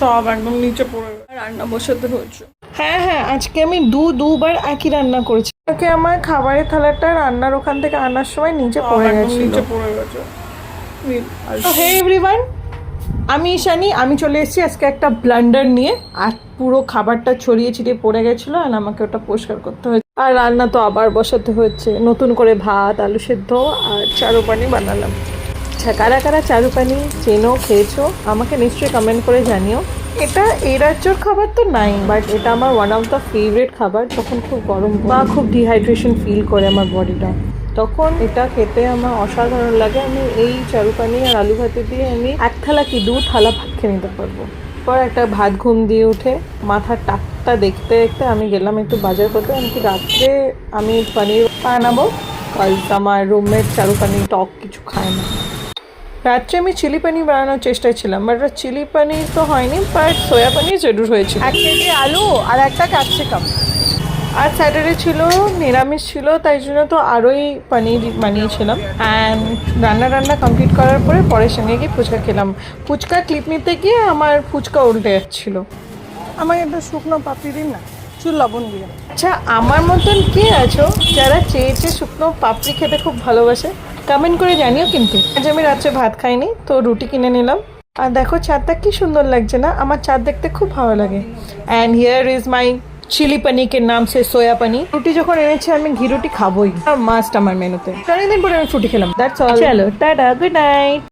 সব একদম নিচে পড়ে গেছে, রান্না বসাতে হয়েছে। হ্যাঁ হ্যাঁ, আজকে আমি দুবার একই রান্না করেছি। ওকে আমার খাবারের থালাটা রান্নার ওখান থেকে আনার সময় নিচে সব পড়ে একদম গেছিল। নিচে পড়ে গেছে। তো হে এভরিওয়ান, আমি ঈশানী, আমি চলে এসেছি আজকে একটা ব্লান্ডার নিয়ে। আর পুরো খাবারটা ছড়িয়ে ছিটিয়ে পড়ে গেছিলো আর আমাকে ওটা পরিষ্কার করতে হয়েছে। আর রান্না তো আবার বসাতে হচ্ছে, নতুন করে ভাত, আলু সেদ্ধ আর চারু পানি বানালাম। আচ্ছা, কারা কারা চারু পানি চেনো, খেয়েছো, আমাকে নিশ্চয়ই কমেন্ট করে জানিও। এটা এই রাজ্যর খাবার তো নাই, বাট এটা আমার ওয়ান অফ দ্য ফেভারিট খাবার। যখন খুব গরম বা খুব ডিহাইড্রেশন ফিল করে আমার বডিটা, তখন এটা খেতে আমার অসাধারণ লাগে। আমি এই চারু পানি আর আলু ভাতে দিয়ে আমি এক থালা কি দু থালা ভাত খেয়ে নিতে পারবো। পর একটা ভাত ঘুম দিয়ে উঠে মাথার টাকটা দেখতে দেখতে আমি গেলাম একটু বাজার করতে। আমি কি রাত্রে আমি পনির বানাবো, কাল আমার রুমমেট চারু পানির টক কিছু খায় না। রাত্রে আমি চিলি পনির বানানোর চেষ্টায় ছিলাম, বাট চিলি পনির তো হয়নি, বাট সোয়া পনির জরুর হয়েছিল। 1 কেজি আলু আর একটা ক্যাপসিকাম। আর স্যাটারডে ছিল, নিরামিষ ছিল, তাই জন্য তো আরোই পনির বানিয়েছিলাম। অ্যান্ড রান্না কমপ্লিট করার পরের সঙ্গে গিয়ে ফুচকা খেলাম। ফুচকা ক্লিপ নিতে গিয়ে আমার ফুচকা উল্টে যাচ্ছিলো। আমাকে একটা শুকনো পাপড়ি দিন না, চুল লবণ দিয়ে। আচ্ছা, আমার মতন কে আছো যারা চেয়েছে শুকনো পাপড়ি খেতে খুব ভালোবাসে? কমেন্ট করে জানিও। কিন্তু আজ আমি রাত্রে ভাত খাইনি, তো রুটি কিনে নিলাম। আর দেখো চাঁদটা কি সুন্দর লাগছে না? আমার চাঁদ দেখতে খুব ভালো লাগে। And here is my chilli paneer কে নাম সে সোয়া পনির। রুটি যখন এনেছে আমি ঘি রুটি খাবোই, মাস্ট আমার মেনুতে। অনেকদিন পরে আমি রুটি খেলাম। That's all. চলো টাটা, গুড নাইট।